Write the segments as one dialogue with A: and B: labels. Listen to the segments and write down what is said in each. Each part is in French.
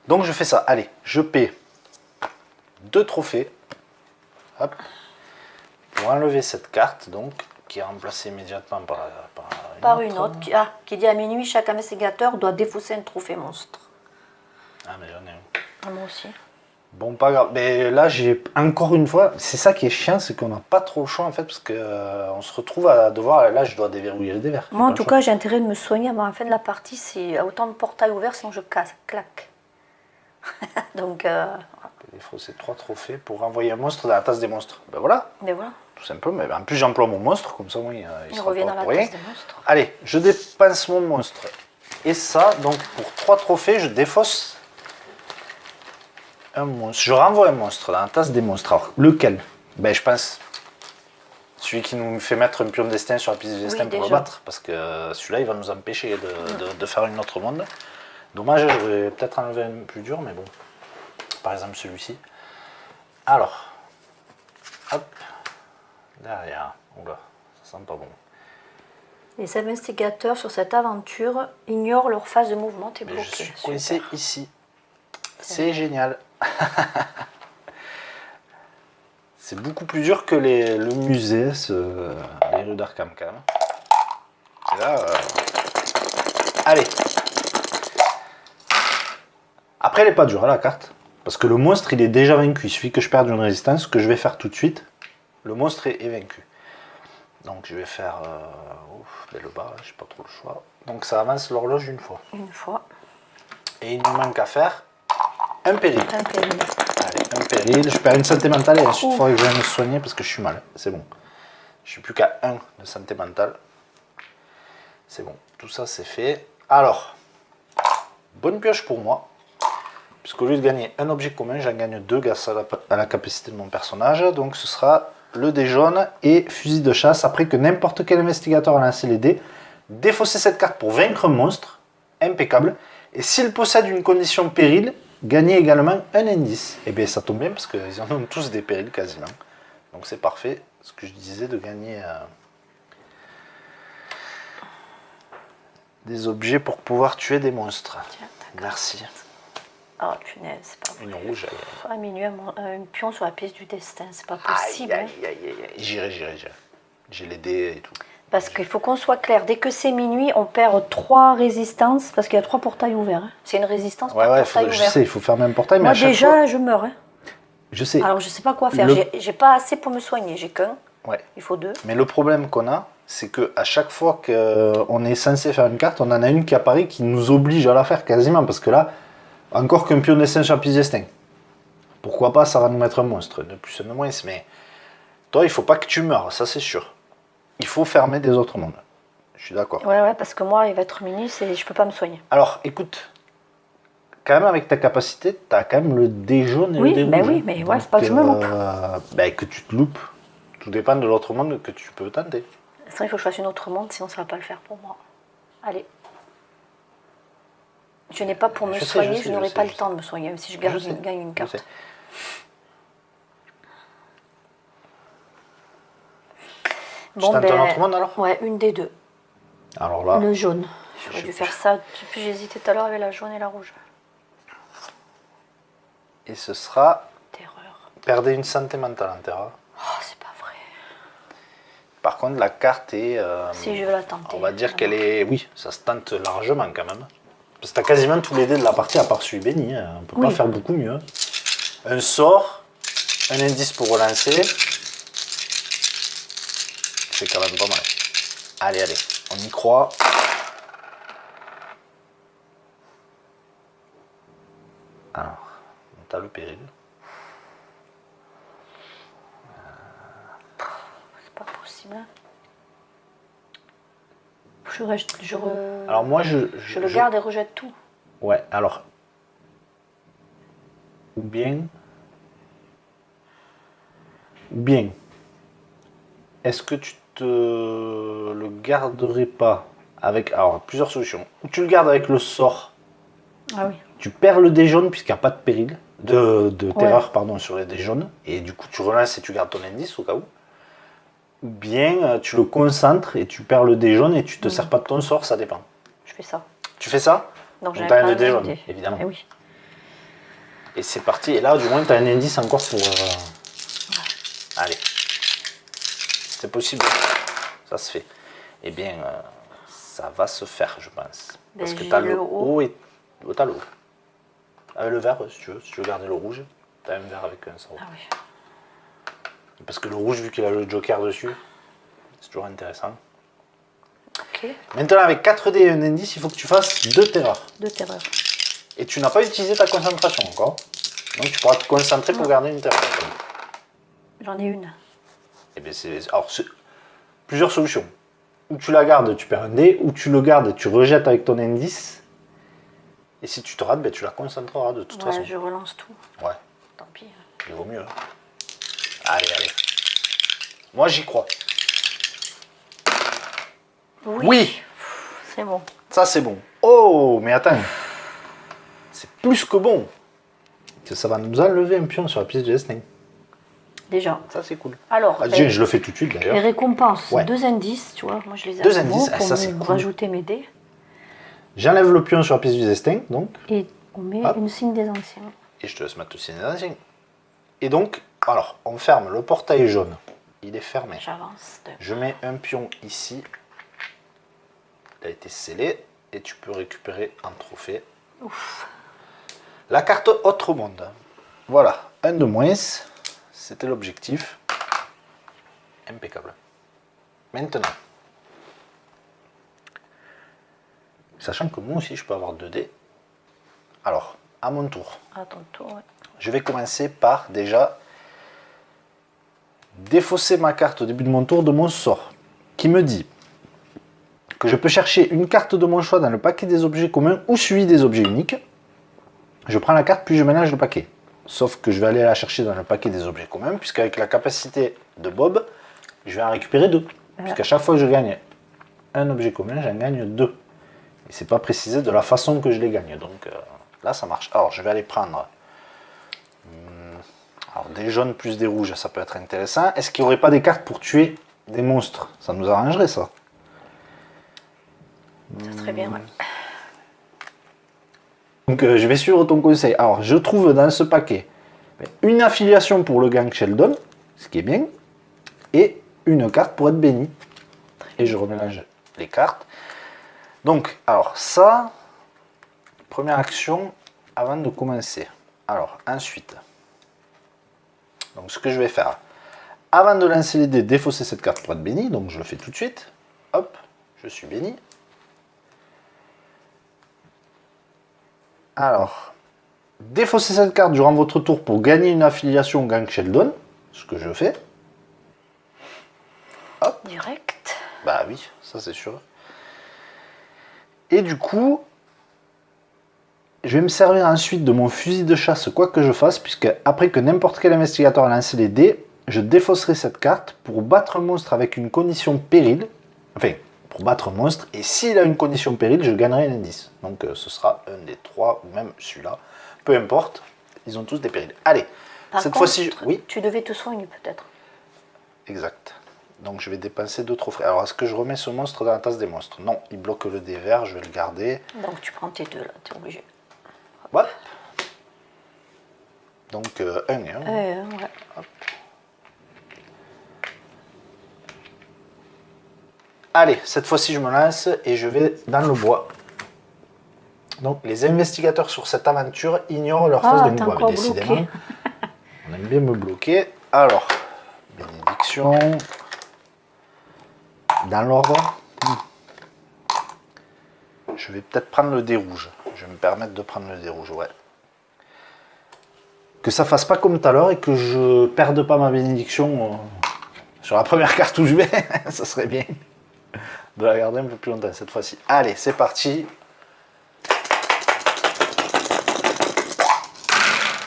A: Donc je fais ça. Allez, je paie 2 trophées. Hop. Pour enlever cette carte, donc, qui est remplacée immédiatement
B: par une autre. Qui dit à minuit, chaque investigateur doit défausser un trophée monstre.
A: Ah, mais j'en ai un.
B: Ah, moi aussi.
A: Bon, pas grave. Mais là, j'ai encore une fois, c'est ça qui est chiant, c'est qu'on n'a pas trop le choix en fait, parce que on se retrouve à devoir. Là, je dois déverrouiller le dévers.
B: Moi, en tout cas, j'ai intérêt de me soigner avant la fin de la partie. C'est autant de portails ouverts, sinon je casse, claque. Donc.
A: Il faut ces 3 trophées pour envoyer un monstre dans la tasse des monstres. Ben voilà.
B: Mais voilà.
A: Tout simplement. Mais en plus, j'emploie mon monstre, comme ça, oui,
B: il revient dans la tasse des monstres.
A: Allez, je dépense mon monstre. Et ça, donc, pour 3 trophées, je défausse un monstre. Je renvoie un monstre dans la tasse des monstres. Alors, lequel? Ben, je pense celui qui nous fait mettre un pion de destin sur la piste de destin pour le battre. Parce que celui-là, il va nous empêcher de faire une autre monde. Dommage, je vais peut-être enlever un plus dur, mais bon. Par exemple, celui-ci. Alors, hop, derrière. Oula, ça sent pas bon.
B: Les investigateurs sur cette aventure ignorent leur phase de mouvement. T'es bloqué.
A: Je suis coincé ici. C'est génial. C'est beaucoup plus dur que le musée, les rues d'Arkham. Et là, allez. Après, elle n'est pas dure, la carte. Parce que le monstre, il est déjà vaincu. Il suffit que je perde une résistance, ce que je vais faire tout de suite. Le monstre est vaincu. Donc, je vais faire le bas, je n'ai pas trop le choix. Donc, ça avance l'horloge une fois.
B: Une fois.
A: Et il ne manque à faire un péril.
B: Un péril.
A: Allez, un péril. Je perds une santé mentale et ensuite, il faudrait que je vienne me soigner parce que je suis mal. C'est bon. Je suis plus qu'à 1 de santé mentale. C'est bon. Tout ça, c'est fait. Alors, bonne pioche pour moi. Puisqu'au lieu de gagner un objet commun, j'en gagne 2 grâce à la capacité de mon personnage. Donc ce sera le dé jaune et fusil de chasse. Après que n'importe quel investigateur a lancé les dés, défausser cette carte pour vaincre un monstre. Impeccable. Et s'il possède une condition péril, gagner également un indice. Et bien ça tombe bien parce qu'ils en ont tous des périls quasiment. Donc c'est parfait. Ce que je disais de gagner des objets pour pouvoir tuer des monstres.
B: Tiens,
A: merci.
B: Oh punaise, c'est pas vrai.
A: Une rouge,
B: À minuit, un pion sur la piste du destin, c'est pas possible.
A: Aïe. J'irai. J'ai les dés et tout.
B: Parce qu'il faut qu'on soit clair, dès que c'est minuit, on perd 3 résistances, parce qu'il y a 3 portails ouverts. Hein. C'est une résistance par portail ouvert.
A: Je sais, il faut fermer un portail, mais
B: moi
A: à chaque
B: déjà,
A: fois...
B: je meurs. Hein.
A: Je sais.
B: Alors je sais pas quoi faire, j'ai pas assez pour me soigner, j'ai qu'un.
A: Ouais.
B: Il faut 2.
A: Mais le problème qu'on a, c'est qu'à chaque fois qu'on est censé faire une carte, on en a une qui apparaît qui nous oblige à la faire quasiment, parce que là, encore qu'un pion de destin sur la piste de destin. Pourquoi pas, ça va nous mettre un monstre, de plus de moins, mais toi, il faut pas que tu meurs, ça c'est sûr. Il faut fermer des autres mondes. Je suis d'accord.
B: Ouais, parce que moi, il va être minuit, je peux pas me soigner.
A: Alors, écoute, quand même avec ta capacité, tu as quand même le dé jaune et le dé rouge.
B: Oui, mais ouais, faut pas que je me loupe.
A: Que tu te loupes. Tout dépend de l'autre monde que tu peux tenter.
B: Ça, il faut que je fasse une autre monde, sinon ça va pas le faire pour moi. Allez. Je n'ai pas pour me soigner, je n'aurai pas le temps de me soigner, même si je gagne une carte.
A: Bon, tu tentes un autre monde alors?
B: Ouais, une des 2.
A: Alors là.
B: Le jaune. J'aurais dû faire ça. Depuis, j'ai hésité tout à l'heure avec la jaune et la rouge.
A: Et ce sera.
B: Terreur.
A: Perdez une santé mentale en terreur.
B: Oh, c'est pas vrai.
A: Par contre, la carte est.
B: Si je veux la tenter.
A: On va dire qu'elle est. Oui, ça se tente largement quand même. Parce que t'as quasiment tous les dés de la partie à part celui béni. Hein. On peut pas faire beaucoup mieux. Un sort, un indice pour relancer. C'est quand même pas mal. Allez, on y croit. Alors, t'as le péril.
B: C'est pas possible.
A: Alors moi, je
B: le garde et rejette tout.
A: Ouais, alors. Ou bien. Est-ce que tu te le garderais pas avec... Alors, plusieurs solutions. Ou tu le gardes avec le sort.
B: Ah oui.
A: Tu perds le dé jaune puisqu'il n'y a pas de péril, de terreur pardon, sur les dés jaunes. Et du coup, tu relances et tu gardes ton indice au cas où. Ou bien tu le concentres et tu perds le dé jaune et tu te sers pas de ton sort, ça dépend.
B: Je fais ça.
A: Tu fais ça?
B: Donc
A: tu as un dé jaune, évidemment.
B: Eh oui.
A: Et c'est parti. Et là, du moins, tu as un indice encore pour... Allez. C'est possible. Ça se fait. Eh bien, ça va se faire, je pense. Parce que tu as le haut et... tu as le haut. Avec le vert, si tu veux. Si tu veux garder le rouge, tu as un vert avec un sarreau.
B: Ah oui.
A: Parce que le rouge, vu qu'il a le joker dessus, c'est toujours intéressant.
B: Ok.
A: Maintenant, avec 4 dés et un indice, il faut que tu fasses 2 terreurs.
B: 2 terreurs.
A: Et tu n'as pas utilisé ta concentration encore. Donc tu pourras te concentrer pour garder une terreur.
B: J'en ai une.
A: Et bien alors, plusieurs solutions. Ou tu la gardes, tu perds un dé, ou tu le gardes, tu rejettes avec ton indice. Et si tu te rates, ben, tu la concentreras de toute façon.
B: Je relance tout.
A: Ouais.
B: Tant pis.
A: Il vaut mieux. Allez, allez. Moi, j'y crois. Oui.
B: C'est bon.
A: Ça, c'est bon. Oh, mais attends. C'est plus que bon. Ça va nous enlever un pion sur la pièce du destin.
B: Déjà.
A: Ça, c'est cool.
B: Alors,
A: je le fais tout de suite, d'ailleurs.
B: les récompenses,
A: Ouais.
B: 2 indices, tu vois. Moi, je les ai
A: 2
B: à nouveau
A: indices,
B: pour
A: ça, c'est
B: me
A: cool.
B: rajouter mes dés.
A: J'enlève le pion sur la pièce du destin, donc.
B: Et on met
A: Hop.
B: une signe des anciens.
A: Et je te laisse mettre aussi les anciens. Et donc, alors, on ferme le portail jaune. Il est fermé.
B: J'avance.
A: Je mets un pion ici. Il a été scellé. Et tu peux récupérer un trophée.
B: Ouf.
A: La carte Autre Monde. Voilà, un de moins. C'était l'objectif. Impeccable. Maintenant. Sachant que moi aussi, je peux avoir 2 dés. Alors, à mon tour.
B: À ton tour, ouais.
A: Je vais commencer par déjà défausser ma carte au début de mon tour de mon sort, qui me dit que je peux chercher une carte de mon choix dans le paquet des objets communs ou celui des objets uniques. Je prends la carte puis je mélange le paquet. Sauf que je vais aller la chercher dans le paquet des objets communs, puisqu'avec la capacité de Bob, je vais en récupérer 2. Puisqu'à chaque fois que je gagne un objet commun, j'en gagne 2. Et c'est pas précisé de la façon que je les gagne. Donc là, ça marche. Alors, je vais aller prendre... Alors, des jaunes plus des rouges, ça peut être intéressant. Est-ce qu'il n'y aurait pas des cartes pour tuer des monstres? Ça nous arrangerait, ça.
B: Ça serait bien, ouais.
A: Donc, je vais suivre ton conseil. Alors, je trouve dans ce paquet une affiliation pour le gang Sheldon, ce qui est bien, et une carte pour être béni. Et je remélange les cartes. Donc, alors, ça, première action avant de commencer. Alors, ensuite... Donc ce que je vais faire, avant de lancer les dés, défausser cette carte pour être béni, donc je le fais tout de suite. Hop, je suis béni. Alors, défausser cette carte durant votre tour pour gagner une affiliation au gang Sheldon, ce que je fais. Hop.
B: Direct.
A: Bah oui, ça c'est sûr. Et du coup, je vais me servir ensuite de mon fusil de chasse, quoi que je fasse, puisque après que n'importe quel investigateur a lancé les dés, je défausserai cette carte pour battre un monstre avec une condition péril. Enfin, pour battre un monstre, et s'il a une condition péril, je gagnerai un indice. Donc ce sera un des 3, ou même celui-là. Peu importe, ils ont tous des périls. Allez,
B: Par
A: cette
B: contre,
A: fois-ci, oui,
B: tu devais te soigner peut-être.
A: exact. Donc je vais dépenser 2 trophées. Alors est-ce que je remets ce monstre dans la tasse des monstres? Non, il bloque le dé vert, je vais le garder.
B: Donc tu prends tes 2 là, t'es obligé.
A: Hop. Donc 1 et 1.
B: Ouais.
A: Hop. Allez, cette fois-ci je me lance et je vais dans le bois. Donc les investigateurs sur cette aventure ignorent leur phase de
B: t'es
A: bois,
B: encore
A: décidément.
B: bloqué.
A: On aime bien me bloquer. Alors, bénédiction. Dans l'ordre. Je vais peut-être prendre le dé rouge. Je vais me permettre de prendre le dé rouge, ouais. Que ça fasse pas comme tout à l'heure et que je perde pas ma bénédiction sur la première carte où je vais. Ça serait bien de la garder un peu plus longtemps cette fois-ci. Allez, c'est parti.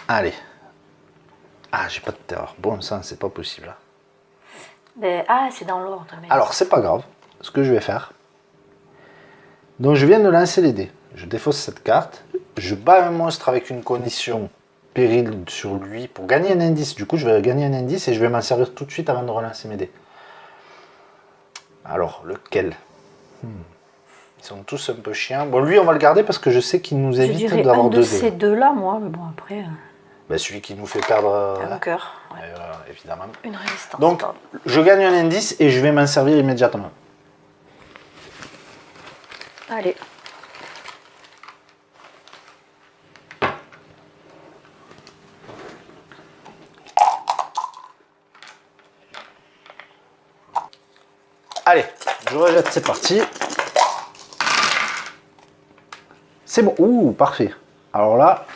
A: Allez. Ah, j'ai pas de terreur. Bon sang, c'est pas possible. Là.
B: Ben, c'est dans l'ordre.
A: Alors, c'est pas grave. Ce que je vais faire. Donc, je viens de lancer les dés. Je défausse cette carte. Je bats un monstre avec une condition péril sur lui pour gagner un indice. Du coup, je vais gagner un indice et je vais m'en servir tout de suite avant de relancer mes dés. Alors, lequel? Ils sont tous un peu chiants. Bon, lui, on va le garder parce que je sais qu'il nous
B: Je
A: évite
B: dirais
A: d'avoir
B: un de
A: 2
B: ces
A: dés.
B: deux-là, moi. Mais bon, après...
A: Ben, celui qui nous fait perdre
B: Un cœur. Ouais.
A: évidemment.
B: Une résistance.
A: Donc,
B: pardon.
A: je gagne un indice et je vais m'en servir immédiatement.
B: Allez.
A: Allez, je rejette, c'est parti. C'est bon. Ouh, parfait. Alors là,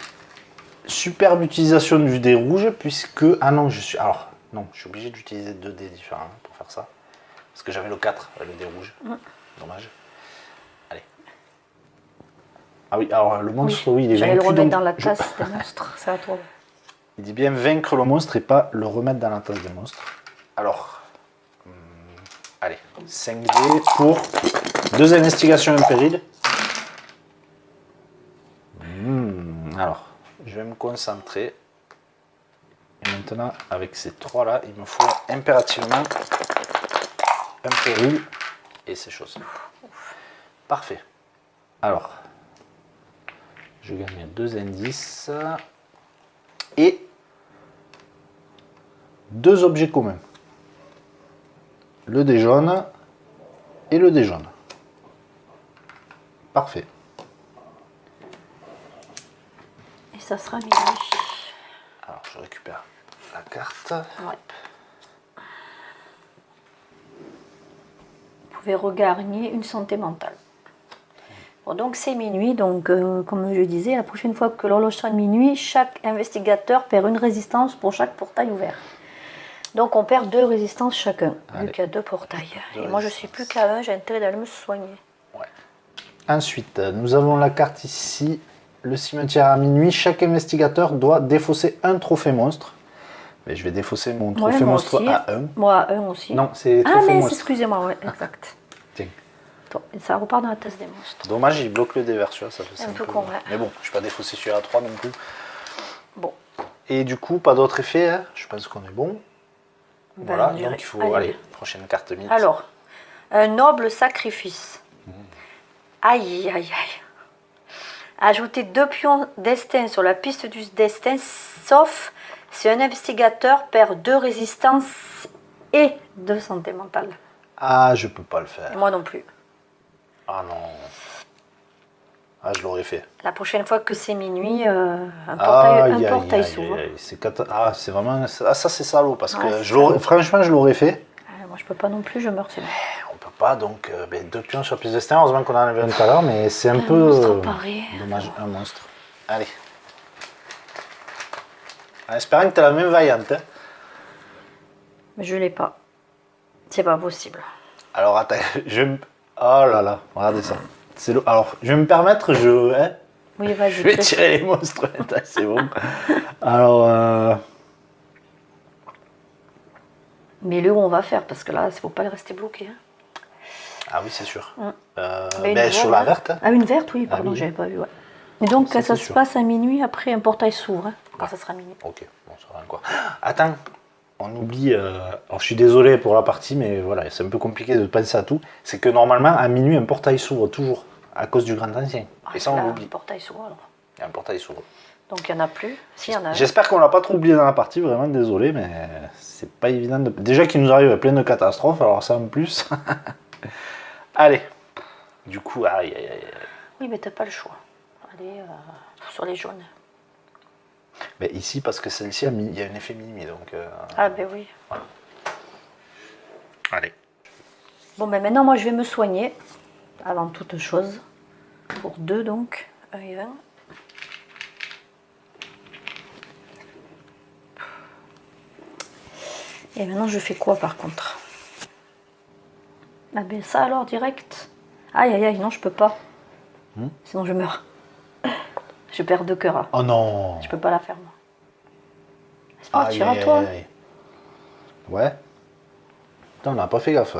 A: superbe utilisation du dé rouge puisque... Ah non, je suis... Alors, non, je suis obligé d'utiliser 2 dés différents pour faire ça. Parce que j'avais le 4, le dé rouge. Dommage. Allez. Ah oui, alors le monstre, oui, il est
B: J'allais le
A: vaincu.
B: remettre
A: donc
B: dans la tasse des monstres. C'est à toi.
A: Il dit bien vaincre le monstre et pas le remettre dans la tasse des monstres. Alors, allez, 5 dés pour 2 investigations impériles. Alors, je vais me concentrer. Et maintenant, avec ces 3 là, il me faut impérativement un péril et ces choses. Parfait. Alors, je gagne 2 indices et 2 objets communs. Le dé jaune et le dé jaune. Parfait.
B: Et ça sera minuit.
A: Alors, je récupère la carte.
B: Ouais. Vous pouvez regagner une santé mentale. Bon, donc c'est minuit, donc comme je disais, la prochaine fois que l'horloge sonne minuit, chaque investigateur perd une résistance pour chaque portail ouvert. Donc on perd 2 résistances chacun, vu qu'il y a 2 portails. Et moi je suis plus qu'à 1, j'ai intérêt d'aller me soigner.
A: Ouais. Ensuite, nous avons la carte ici, le cimetière à minuit. Chaque investigateur doit défausser un trophée monstre. Mais je vais défausser mon trophée
B: moi
A: monstre
B: aussi.
A: à 1.
B: Moi à 1 aussi.
A: Non, c'est
B: Ah
A: trophée
B: mais
A: monstre.
B: excusez-moi, ouais, exact.
A: Tiens.
B: Attends, et ça repart dans la tasse des monstres.
A: Dommage, il bloque le dé vert, celui-là, ça fait
B: Un peu
A: peu
B: con, ouais.
A: Mais bon, je ne vais pas défausser celui à 3 non plus.
B: Bon.
A: Et du coup, pas d'autre effet, hein. Je pense qu'on est bon.
B: Ben,
A: Voilà,
B: on dirait.
A: donc il faut...
B: Allez.
A: Allez, prochaine carte mythe.
B: Alors, un noble sacrifice. Aïe, aïe, aïe. Ajoutez 2 pions destin sur la piste du destin, sauf si un investigateur perd 2 résistances et 2 santé mentale.
A: Ah, je peux pas le
B: Et
A: faire.
B: moi non plus.
A: Ah non. Ah, je l'aurais fait.
B: La prochaine fois que c'est minuit, un portail s'ouvre.
A: Ah, c'est vraiment... Ah, ça, c'est salaud, parce
B: Ouais,
A: que
B: c'est
A: franchement, je l'aurais fait.
B: Moi je peux pas non plus, je meurs, c'est bon.
A: On peut pas, donc 2 pions sur piste de destin. Heureusement qu'on en avait un tout à l'heure, mais c'est un peu
B: monstre apparaît.
A: dommage. Un monstre. Allez. En espérant que tu as la même variante. Hein.
B: Mais je l'ai pas. C'est pas possible.
A: Alors attends, oh là là, regardez ça. Alors, je vais me permettre, hein,
B: Oui, vas-y.
A: je vais tirer les monstres. Attends, c'est bon. Alors,
B: Mais le où on va faire, parce que là, il faut pas le rester bloqué. Hein.
A: ah oui, c'est sûr.
B: Mais
A: Sur la verte. Hein.
B: Ah, une verte, oui, pardon,
A: oui.
B: j'avais pas vu. Ouais. Et donc,
A: Ça,
B: ça
A: c'est
B: se
A: sûr.
B: passe à minuit, après un portail s'ouvre. Hein, quand ça sera minuit.
A: Ok, bon, ça va encore. Attends, on oublie. Alors, je suis désolé pour la partie, mais voilà, c'est un peu compliqué de penser à tout. C'est que normalement, à minuit, un portail s'ouvre toujours à cause du grand ancien. Et ça, on
B: Là,
A: l'oublie.
B: un portail s'ouvre alors.
A: Il y a un portail s'ouvre.
B: Donc, il n'y en a plus. Si, il y en a un.
A: J'espère qu'on l'a pas trop oublié dans la partie, vraiment désolé, mais c'est pas évident. Déjà qu'il nous arrive plein de catastrophes, alors ça en plus. Allez. Du coup, aïe, aïe, aïe.
B: Oui, mais t'as pas le choix. Allez, sur les jaunes.
A: Mais ici, parce que celle-ci, il y a un effet minuit, donc...
B: Ah, ben oui.
A: Voilà. Allez.
B: Bon, ben maintenant, moi, je vais me soigner. Avant toute chose. Pour 2, donc. 1 et 1. Et maintenant, je fais quoi, par contre? Ah ben ça, alors, direct. Aïe, aïe, aïe, non, je peux pas. Sinon, je meurs. Je perds 2 cœurs. Là.
A: Oh non.
B: Je peux pas la faire, moi. C'est pas
A: Aïe,
B: tire à
A: aïe,
B: toi.
A: aïe, aïe. Ouais. Putain, on n'a pas fait gaffe.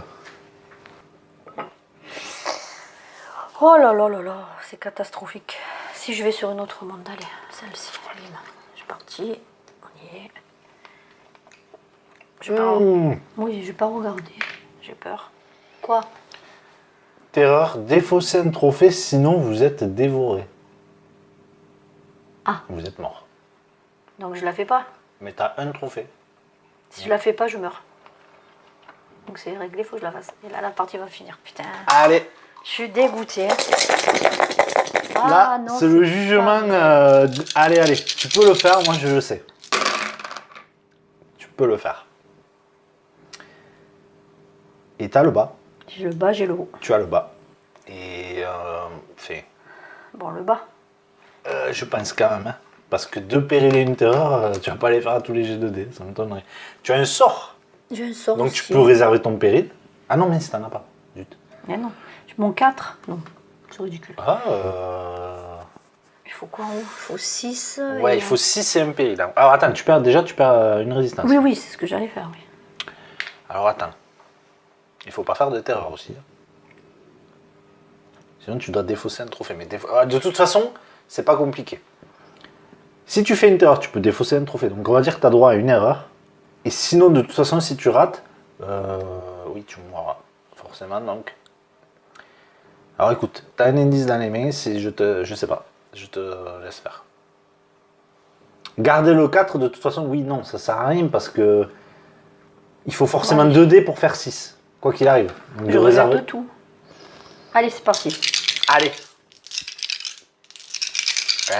B: Oh là là là là, c'est catastrophique. Si je vais sur une autre monde, allez, celle-ci, bim. Je suis partie, on y est. Je vais pas... Oui, je vais pas regarder, j'ai peur. Quoi?
A: Terreur, défausser un trophée, sinon vous êtes dévoré.
B: Ah.
A: Vous êtes mort.
B: Donc je la fais pas.
A: Mais tu as un trophée.
B: Si je la fais pas, je meurs. Donc c'est réglé, faut que je la fasse. Et là, la partie va finir. Putain,
A: Allez,
B: je suis dégoûtée. Hein.
A: là,
B: non,
A: c'est le jugement. Allez, tu peux le faire, moi je le sais. Tu peux le faire. Et tu as le bas.
B: J'ai le bas, j'ai le haut.
A: Tu as le bas. Et
B: Bon, le bas.
A: je pense quand même, hein, parce que 2 périls et une terreur, tu vas pas les faire à tous les jets de dés, ça m'étonnerait. Tu as un sort,
B: J'ai un sort
A: donc
B: aussi.
A: tu peux réserver ton péril. Ah non, mais si t'en as pas. Zut.
B: Mais non. Mon 4. Non, c'est ridicule.
A: Ah,
B: Il faut quoi en haut? Il faut 6.
A: ouais, il faut 6 et un péril. Alors attends, tu perds une résistance.
B: Oui, oui, c'est ce que j'allais faire, oui.
A: Alors attends, il faut pas faire de terreur aussi. Hein. Sinon tu dois défausser un trophée. Mais de toute façon, c'est pas compliqué. Si tu fais une terreur, tu peux défausser un trophée. Donc on va dire que tu as droit à une erreur. Et sinon, de toute façon, si tu rates, oui, tu mourras. Forcément, donc. Alors écoute, tu as un indice dans les mains, je sais pas. Je te laisse faire. Garder le 4, de toute façon, oui, non, ça sert à rien parce que il faut forcément 2 dés pour faire 6, quoi qu'il arrive. Donc,
B: Je réserve tout. Allez, c'est parti.
A: Allez.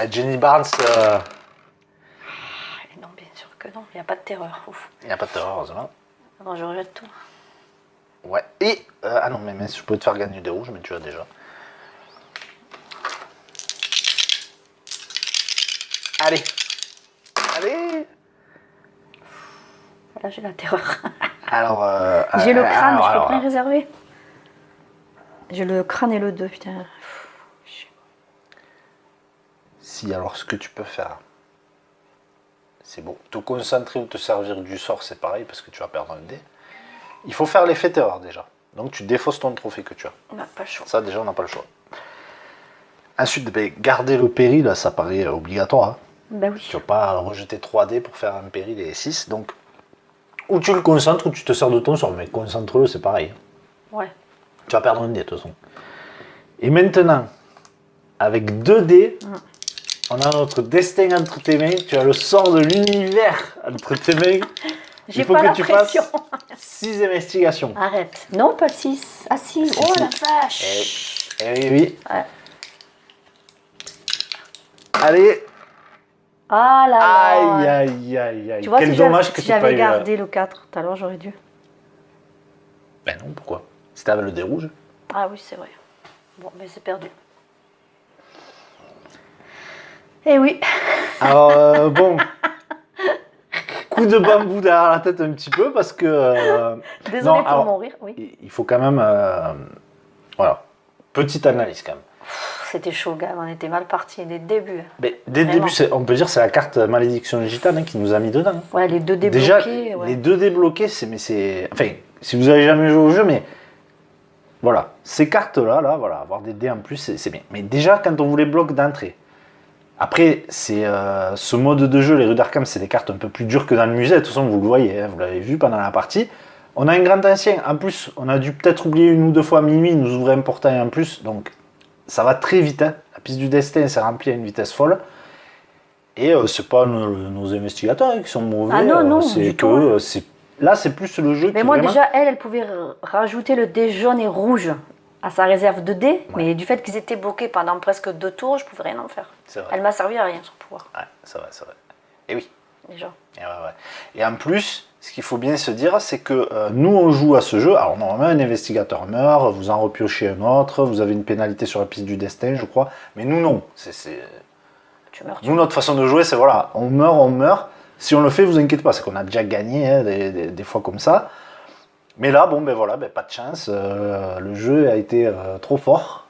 A: Jenny Barnes,
B: Non, bien sûr que non, il n'y a pas de terreur. Ouf.
A: il n'y a pas de terreur, heureusement.
B: Non, je rejette tout.
A: Ouais, et... ah non, mais je peux te faire gagner des rouges, mais tu as déjà. Allez. Allez.
B: Là, j'ai la terreur.
A: Alors...
B: J'ai le crâne,
A: alors,
B: je peux pas y réserver. J'ai le crâne et le 2, putain.
A: Si, alors ce que tu peux faire, c'est bon. Te concentrer ou te servir du sort, c'est pareil, parce que tu vas perdre un dé. Il faut faire l'effet terreur, déjà. Donc tu défausses ton trophée que tu as.
B: On n'a pas le choix.
A: Ça, déjà, on n'a pas le choix. Ensuite, garder le péril, ça paraît obligatoire. Hein.
B: Bah oui.
A: Tu vas pas rejeter 3 dés pour faire un péril et 6. Donc, ou tu le concentres ou tu te sers de ton sort. Mais concentre-le, c'est pareil.
B: Ouais.
A: Tu vas perdre un dé, de toute façon. Et maintenant, avec 2 dés, on a notre destin entre tes mains. Tu as le sort de l'univers entre tes mains.
B: J'ai pas la pression.
A: Fasses 6 investigations.
B: Arrête. Non, pas 6. Ah si. Oh la vache.
A: Eh oui, oui.
B: Ouais.
A: Allez.
B: Ah là
A: Aïe,
B: là.
A: aïe, aïe, aïe.
B: Tu vois,
A: Quel
B: si
A: dommage que
B: si
A: tu n'aies pas
B: j'avais
A: eu...
B: gardé le 4 tout à l'heure, j'aurais dû.
A: Ben non, pourquoi? C'était avec le dé rouge.
B: Ah oui, c'est vrai. Bon, mais c'est perdu. Eh oui.
A: Alors, bon... Coup de bambou derrière la tête un petit peu parce que...
B: Désolée pour
A: alors,
B: mon rire, oui.
A: il faut quand même... voilà. Petite analyse quand même.
B: C'était chaud, gars. On était mal partis dès le début.
A: Mais dès le
B: Vraiment.
A: début, on peut dire que c'est la carte malédiction gitane hein, qui nous a mis dedans.
B: Ouais, les 2 débloqués.
A: Déjà,
B: ouais.
A: les 2 débloqués, c'est... Enfin, si vous avez jamais joué au jeu, mais... Voilà, ces cartes-là, voilà, avoir des dés en plus, c'est bien. Mais déjà, quand on vous les bloque d'entrée, après, c'est ce mode de jeu, les rues d'Arkham, c'est des cartes un peu plus dures que dans le musée. De toute façon, vous le voyez, hein, vous l'avez vu pendant la partie. On a un grand ancien. En plus, on a dû peut-être oublier 1 ou 2 fois à minuit, il nous ouvrait un portail en plus. Donc, ça va très vite. Hein. La piste du destin s'est remplie à une vitesse folle. Et c'est pas nos investigateurs hein, qui sont mauvais.
B: Ah non, non,
A: c'est
B: du
A: que
B: tout.
A: là, c'est plus le jeu
B: Mais
A: qui
B: moi,
A: vraiment...
B: déjà, elle pouvait rajouter le dé jaune et rouge à sa réserve de dés. Mais du fait qu'ils étaient bloqués pendant presque 2 tours, je pouvais rien en faire.
A: C'est vrai.
B: Elle m'a servi à rien, son pouvoir.
A: Ouais, c'est vrai, c'est vrai. Et oui.
B: Déjà.
A: Et, ouais, ouais. Et en plus, ce qu'il faut bien se dire, c'est que nous, on joue à ce jeu. Alors, normalement, un investigateur meurt, vous en repiochez un autre, vous avez une pénalité sur la piste du destin, je crois. Mais nous, non.
B: Tu meurs.
A: Nous, notre façon de jouer, c'est voilà, on meurt, on meurt. Si on le fait, vous inquiétez pas, c'est qu'on a déjà gagné hein, des fois comme ça. Mais là, bon, ben voilà, ben, pas de chance. Le jeu a été trop fort.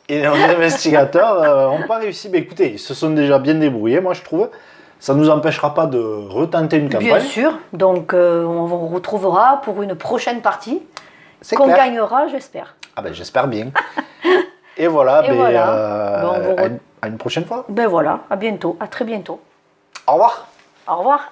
A: Et nos investigateurs n'ont pas réussi. Mais écoutez, ils se sont déjà bien débrouillés, moi, je trouve. Ça ne nous empêchera pas de retenter une campagne.
B: Bien sûr. Donc, on vous retrouvera pour une prochaine partie. Qu'on
A: clair.
B: gagnera, j'espère.
A: Ah ben, j'espère bien. Et voilà,
B: Et
A: ben,
B: voilà. Bon,
A: à une prochaine fois.
B: Ben voilà, à bientôt. À très bientôt.
A: Au revoir.
B: Au revoir.